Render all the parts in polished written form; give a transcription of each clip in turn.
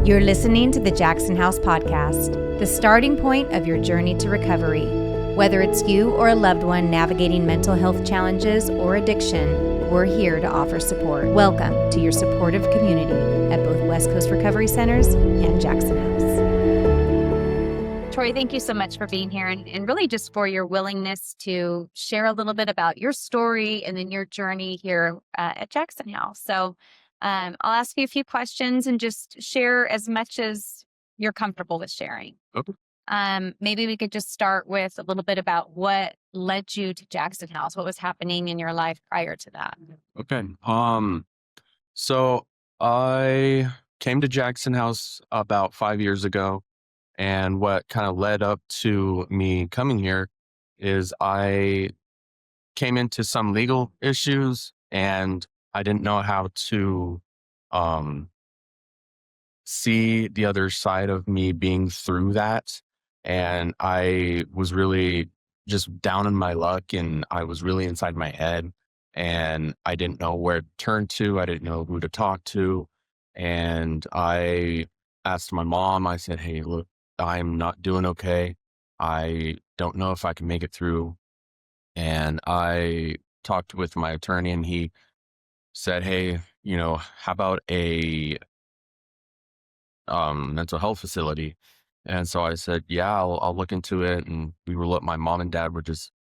You're listening to the Jackson House Podcast, the starting point of your journey to recovery. Whether it's you or a loved one navigating mental health challenges or addiction, we're here to offer support. Welcome to your supportive community at both West Coast Recovery Centers and Jackson House. Troy, thank you so much for being here and really just for your willingness to share a little bit about your story and then your journey here at Jackson House. So I'll ask you a few questions and just share as much as you're comfortable with sharing. Okay. Maybe we could just start with a little bit about what led you to Jackson House. What was happening in your life prior to that? Okay. So I came to Jackson House about 5 years ago, and what kind of led up to me coming here is I came into some legal issues and I didn't know how to see the other side of me being through that. And I was really just down in my luck, and I was really inside my head, and I didn't know where to turn to. I didn't know who to talk to. And I asked my mom, I said, "Hey, look, I'm not doing okay. I don't know if I can make it through." And I talked with my attorney, and he said, "Hey, how about a mental health facility?" And so I said, "Yeah, I'll look into it." And my mom and dad were just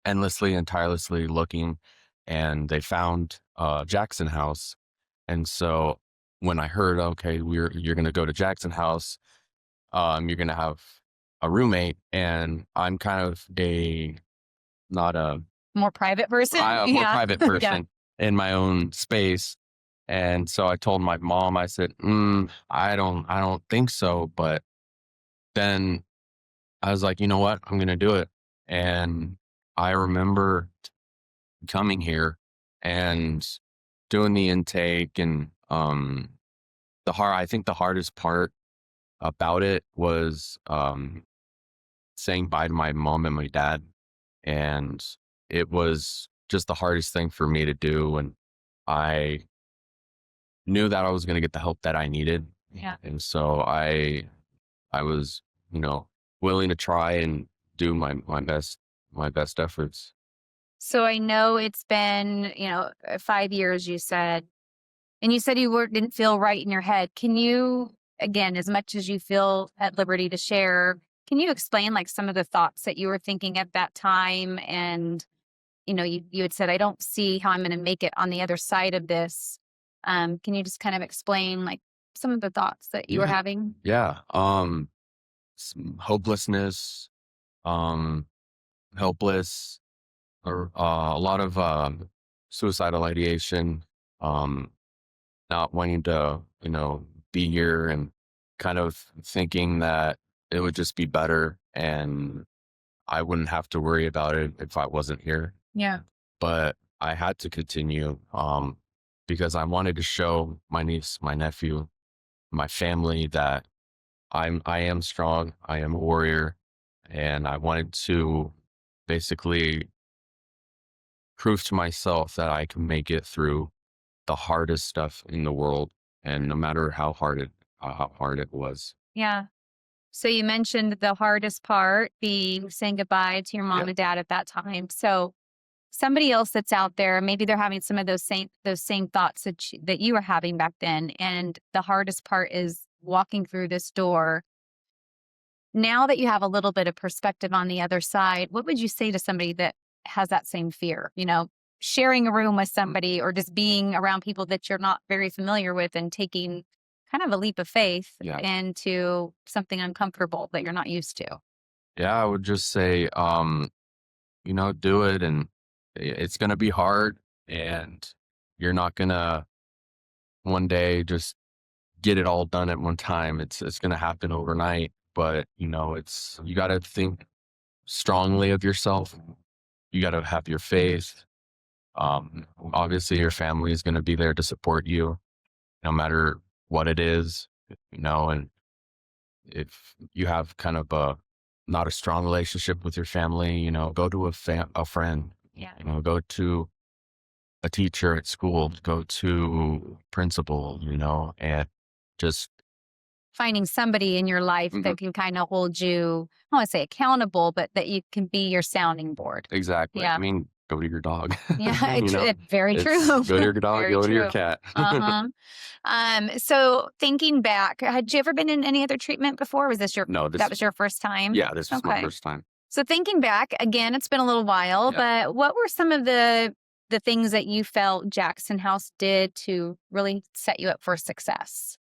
endlessly and tirelessly looking, and they found Jackson House. And so when I heard, okay, you're going to go to Jackson House, you're going to have a roommate, and I'm kind of not a More private person? more private person in my own space. And so I told my mom, I said, I don't think so. But then I was like, you know what? I'm going to do it. And I remember coming here and doing the intake, and I think the hardest part about it was saying bye to my mom and my dad. And it was just the hardest thing for me to do. And I knew that I was going to get the help that I needed. Yeah. And so I was, willing to try and do my best efforts. So I know it's been, 5 years, you said, and you said you didn't feel right in your head. Can you, again, as much as you feel at liberty to share, can you explain like some of the thoughts that you were thinking at that time? And, you had said, I don't see how I'm going to make it on the other side of this. Can you just kind of explain like some of the thoughts that you were having? Yeah. Some hopelessness, helpless, or a lot of suicidal ideation, not wanting to, be here, and kind of thinking that it would just be better and I wouldn't have to worry about it if I wasn't here. Yeah. But I had to continue because I wanted to show my niece, my nephew, my family that I am strong. I am a warrior, and I wanted to basically prove to myself that I can make it through the hardest stuff in the world, and no matter how hard it was. Yeah. So you mentioned the hardest part being saying goodbye to your mom and dad at that time. So somebody else that's out there, maybe they're having some of those same thoughts that you were having back then. And the hardest part is walking through this door. Now that you have a little bit of perspective on the other side, what would you say to somebody that has that same fear? Sharing a room with somebody or just being around people that you're not very familiar with and taking kind of a leap of faith into something uncomfortable that you're not used to. Yeah, I would just say, do it, and it's going to be hard, and you're not going to one day just get it all done at one time. It's going to happen overnight, but you got to think strongly of yourself. You got to have your faith. Obviously your family is going to be there to support you no matter what it is, and if you have kind of not a strong relationship with your family, go to a friend, go to a teacher at school, go to principal, and just finding somebody in your life Mhm. that can kind of hold you, I don't want to say accountable, but that you can be your sounding board. Exactly. Yeah. I mean, go to your dog. Yeah, You know, very it's true. go to your dog, Very go to your true. cat. Uh-huh. So thinking back, had you ever been in any other treatment before? Was this No, that was your first time? yeah, this was my Okay. first time. So thinking back, again, it's been a little while, Yeah. but what were some of the things that you felt Jackson House did to really set you up for success?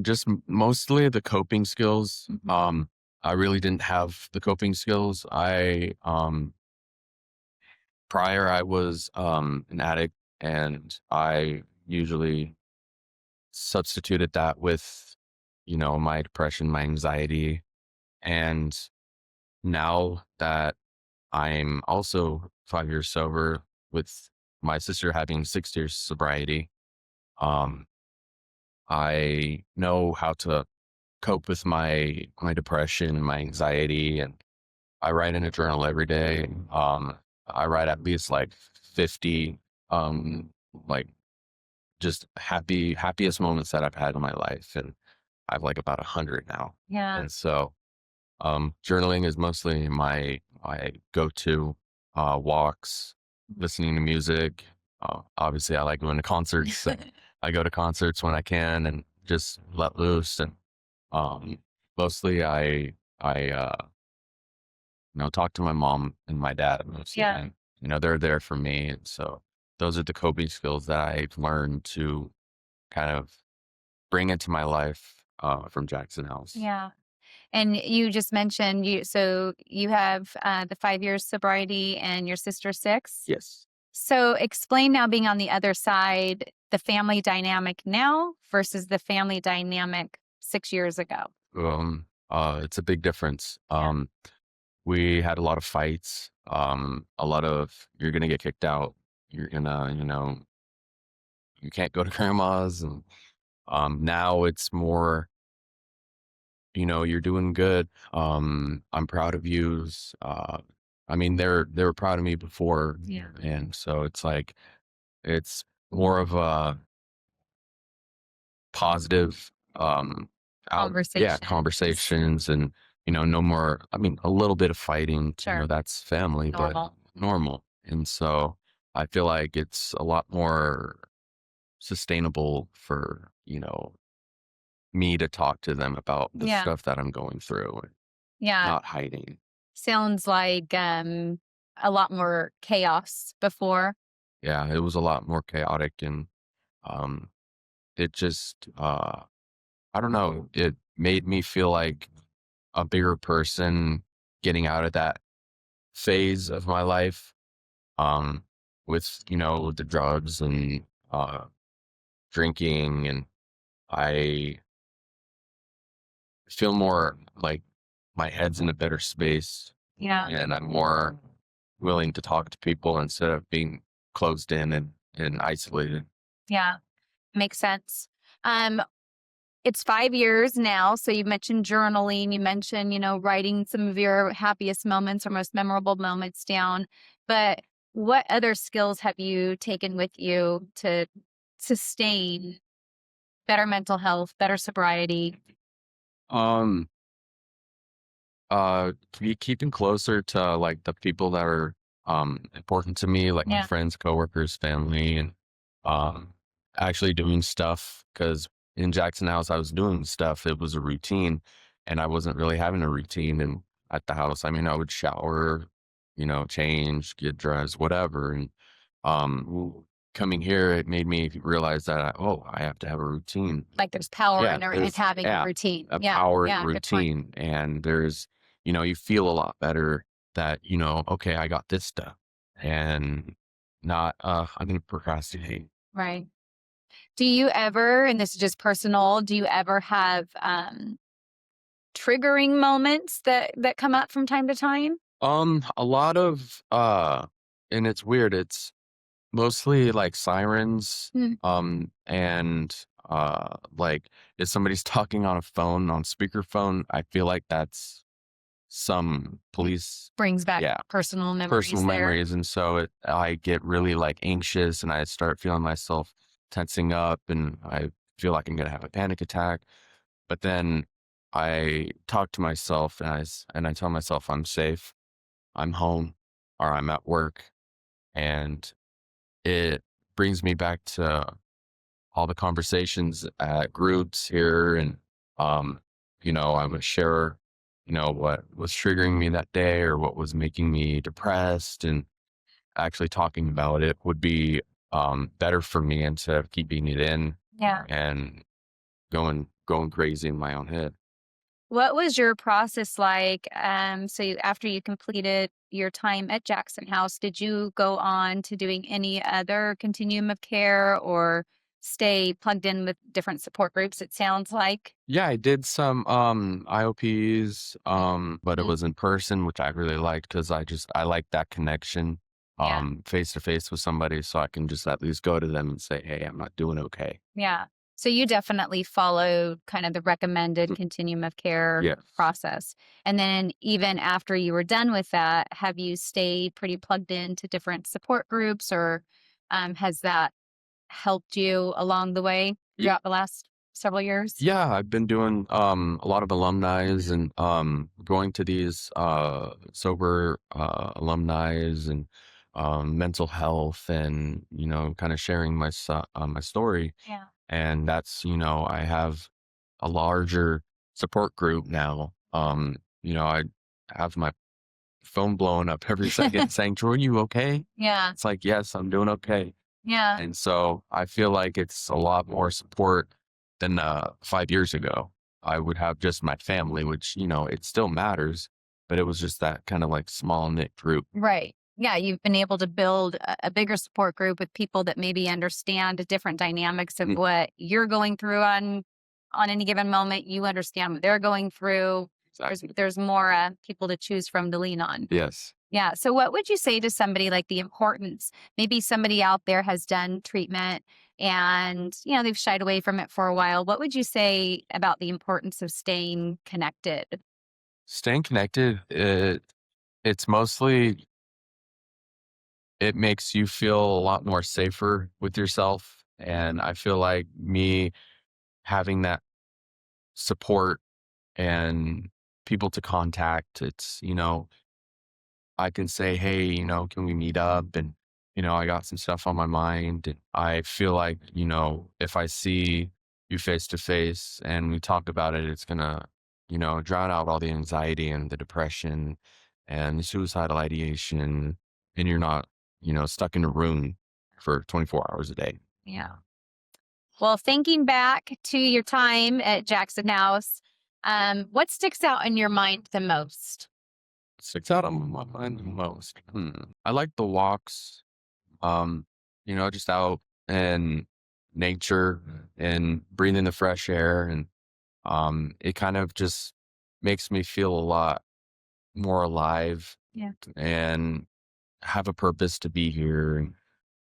Just mostly the coping skills. Mhm. I really didn't have the coping skills. Prior I was an addict, and I usually substituted that with, my depression, my anxiety. And now that I'm also 5 years sober, with my sister having 6 years sobriety, um, I know how to cope with my depression and my anxiety, and I write in a journal every day. I write at least like 50, like just happiest moments that I've had in my life, and I've like about 100 now. Yeah. And so, journaling is mostly my go-to. Walks, listening to music. Obviously, I like going to concerts. So I go to concerts when I can and just let loose. And um, mostly, I talk to my mom and my dad most of the Yeah. time. They're there for me, and so those are the coping skills that I've learned to kind of bring into my life from Jackson House. Yeah. And you just mentioned so you have the 5 years sobriety and your sister 6. Yes. So explain now, being on the other side, the family dynamic now versus the family dynamic 6 years ago. It's a big difference. Yeah. We had a lot of fights. A lot of, you're gonna get kicked out. You're gonna, you can't go to grandma's, and now it's more, you're doing good. I'm proud of you. I mean, they were proud of me before, Yeah. and so it's like it's more of a positive, Conversation. conversations, and no more. I mean, a little bit of fighting. Sure. That's family, Normal. but normal. And so I feel like it's a lot more sustainable for me to talk to them about the Yeah. stuff that I'm going through, and Yeah. not hiding. Sounds like a lot more chaos before. Yeah, it was a lot more chaotic, and um, it just I don't know. It made me feel like a bigger person getting out of that phase of my life, um, with, the drugs and drinking. And I feel more like my head's in a better space, Yeah. and I'm more willing to talk to people instead of being closed in and isolated. Yeah. Makes sense. Um, it's 5 years now. So you mentioned journaling, you mentioned, writing some of your happiest moments or most memorable moments down. But what other skills have you taken with you to sustain better mental health, better sobriety? Um, keeping closer to like the people that are important to me, like my Yeah. friends, coworkers, family, and um actually doing stuff, because in Jackson House I was doing stuff. It was a routine, and I wasn't really having a routine and at the house. I mean, I would shower, change, get dressed, whatever. And coming here, it made me realize that I have to have a routine. Like there's power Yeah, in there's having a yeah, routine. a Yeah. power in Yeah. Good point. routine, and there's, you feel a lot better that, okay, I got this stuff, and not, I'm gonna procrastinate. Right. Do you ever, and this is just personal, do you ever have triggering moments that come up from time to time? A lot of, and it's weird. It's mostly like sirens, Mm. and like if somebody's talking on a phone on speakerphone, I feel like that's some police. Brings back Yeah, personal memories personal there. memories. And so I get really like anxious, and I start feeling myself tensing up, and I feel like I'm gonna have a panic attack. But then I talk to myself and I tell myself I'm safe, I'm home, or I'm at work. And it brings me back to all the conversations at groups here. And, um, I would share, what was triggering me that day or what was making me depressed. And actually talking about it would be better for me instead of keeping it in Yeah. and going crazy in my own head. What was your process like? After you completed your time at Jackson House, did you go on to doing any other continuum of care or stay plugged in with different support groups, it sounds like? Yeah, I did some IOPs, but it Mhm. was in person, which I really liked because I like that connection Yeah. face to face with somebody, so I can just at least go to them and say, "Hey, I'm not doing okay." Yeah. So you definitely followed kind of the recommended Mm. continuum of care Yes. process. And then even after you were done with that, have you stayed pretty plugged into different support groups, or has that helped you along the way Ye- throughout the last several years? Yeah, I've been doing a lot of alumni's and going to these sober alumni's and mental health and kind of sharing my story. Yeah. And that's, I have a larger support group now. I have my phone blowing up every second saying, "Troy, you okay?" Yeah. It's like, yes, I'm doing okay. Yeah. And so I feel like it's a lot more support than 5 years ago. I would have just my family, which, it still matters, but it was just that kind of like small knit group. Right. Yeah. You've been able to build a bigger support group with people that maybe understand the different dynamics of Mm, what you're going through on any given moment. You understand what they're going through. exactly. There's more people to choose from to lean on. Yes. Yeah. So, what would you say to somebody like the importance? Maybe somebody out there has done treatment and, they've shied away from it for a while. What would you say about the importance of staying connected? Staying connected, it's mostly, it makes you feel a lot more safer with yourself. And I feel like me having that support and people to contact, I can say, "Hey, can we meet up?" And, I got some stuff on my mind. And I feel like, if I see you face to face and we talk about it, it's going to, drown out all the anxiety and the depression and the suicidal ideation. And you're not, stuck in a room for 24 hours a day. Yeah. Well, thinking back to your time at Jackson House, what sticks out in your mind the most? Sticks out on my mind the most. I like the walks, um, just out in nature and breathing the fresh air. And it kind of just makes me feel a lot more alive Yeah. and have a purpose to be here.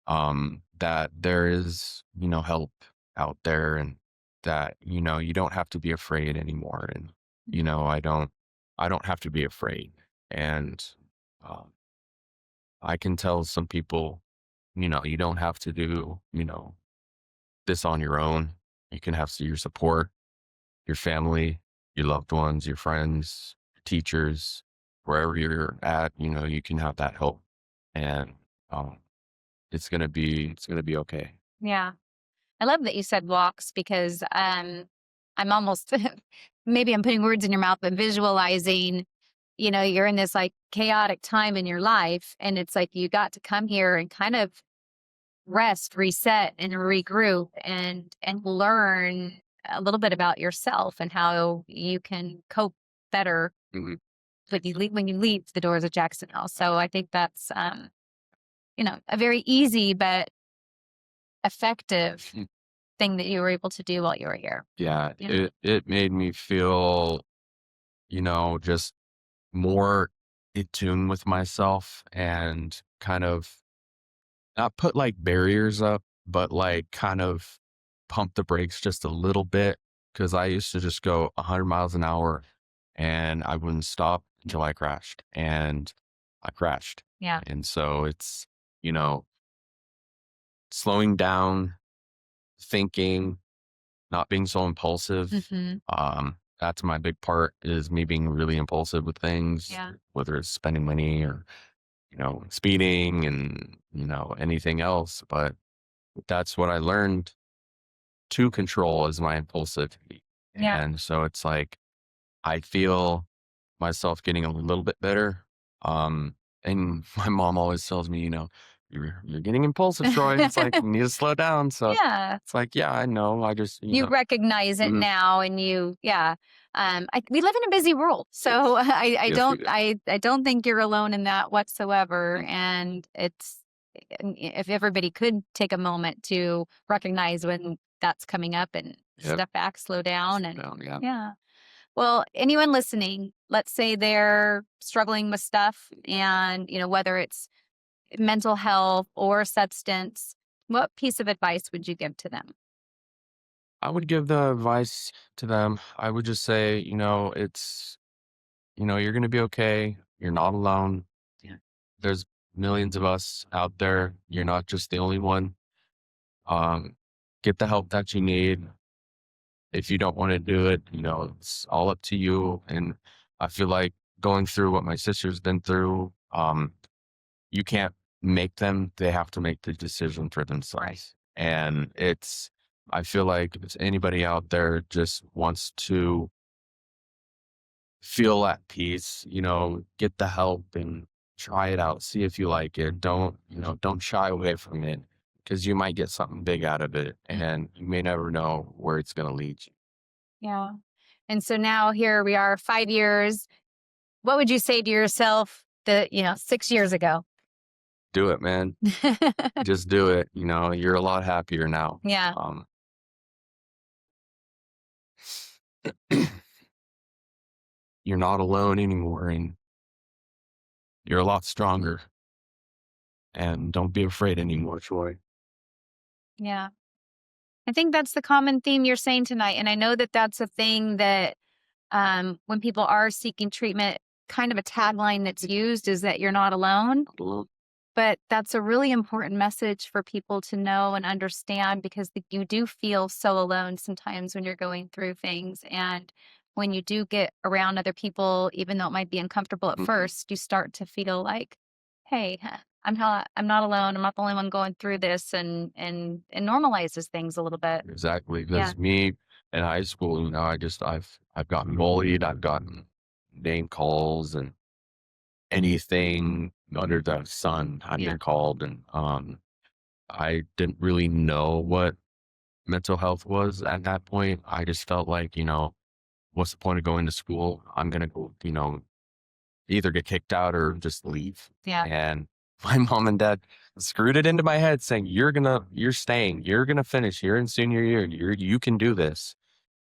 And that there is, help out there and that, you don't have to be afraid anymore. And, I don't have to be afraid. And um, I can tell some people, you don't have to do, this on your own. You can have your support, your family, your loved ones, your friends, teachers, wherever you're at, you can have that help. And um, it's gonna be okay. Yeah. I love that you said walks because I'm almost, maybe I'm putting words in your mouth, but visualizing, you're in this like chaotic time in your life. And it's like you got to come here and kind of rest, reset, and regroup and learn a little bit about yourself and how you can cope better Mhm. when you leave the doors of Jackson House. So I think that's a very easy but effective Mm. thing that you were able to do while you were here. Yeah, Yeah. it made me feel, just more in tune with myself and kind of not put like barriers up, but like kind of pump the brakes just a little bit. Cause I used to just go 100 miles an hour and I wouldn't stop until I crashed. And I crashed. Yeah. And so it's, you know, slowing down, thinking, not being so impulsive. Mm-hmm. That's my big part, is me being really impulsive with things, Yeah. whether it's spending money or, speeding and, anything else. But that's what I learned to control, is my impulsivity. Yeah. And so it's like, I feel myself getting a little bit better. And my mom always tells me, you're getting impulsive, Troy. It's like, you need to slow down. So Yeah. it's like, yeah, I know. I just, You recognize it Mhm. now, and we live in a busy world, so I Yes, we don't do. I don't think you're alone in that whatsoever. And if everybody could take a moment to recognize when that's coming up and Yep. step back, slow down, Slow and down, yeah. yeah. Well, anyone listening, let's say they're struggling with stuff, and whether it's mental health or substance, what piece of advice would you give to them? I would give the advice to them. I would just say, you're going to be okay. You're not alone. Yeah. There's millions of us out there. You're not just the only one. Um, get the help that you need. If you don't want to do it, it's all up to you. And I feel like going through what my sister's been through, you can't make them. They have to make the decision for themselves. And I feel like if anybody out there just wants to feel at peace, get the help and try it out. See if you like it. Don't shy away from it, because you might get something big out of it, and you may never know where it's going to lead you. Yeah. And so now here we are, 5 years. What would you say to yourself 6 years ago? Do it, man. Just do it. You're a lot happier now. Yeah. You're not alone anymore, and you're a lot stronger. And don't be afraid anymore, Troy. Yeah. I think that's the common theme you're saying tonight. And I know that that's a thing that when people are seeking treatment, kind of a tagline that's used is that you're not alone. Not alone. But that's a really important message for people to know and understand, because you do feel so alone sometimes when you're going through things. And when you do get around other people, even though it might be uncomfortable at Mhm. first, you start to feel like, hey, I'm not alone. I'm not the only one going through this, and normalizes things a little bit. Exactly. Yeah. Because me in high school, I've gotten bullied. I've gotten name calls and anything under the sun I've Yeah. been called. And I didn't really know what mental health was at that point. I just felt like, what's the point of going to school? I'm gonna go, either get kicked out or just leave. Yeah. And my mom and dad screwed it into my head, saying, you're staying, you're gonna finish. You're in senior year. You can do this.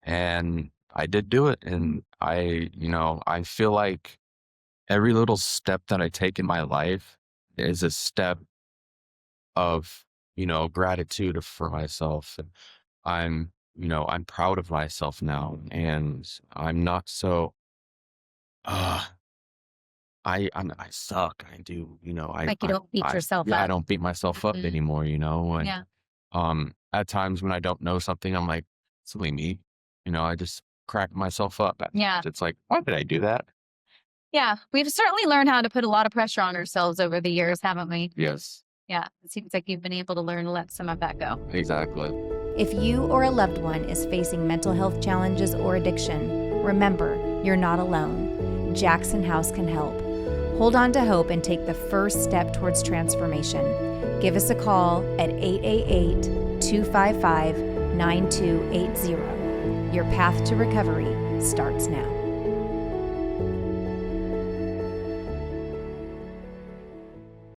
And I did do it. And I feel like every little step that I take in my life is a step of, gratitude for myself. And I'm proud of myself now. And I'm not so, uh, I suck. I do, Like you don't beat yourself I up. don't beat myself up Mhm. anymore, and, Yeah. at times when I don't know something, I'm like, silly me, I just crack myself up. Yeah. It's like, why did I do that? Yeah. We've certainly learned how to put a lot of pressure on ourselves over the years, haven't we? Yes, Yeah. It seems like you've been able to learn to let some of that go. exactly. If you or a loved one is facing mental health challenges or addiction, remember, you're not alone. Jackson House can help. Hold on to hope and take the first step towards transformation. Give us a call at 888-255-9280. Your path to recovery starts now.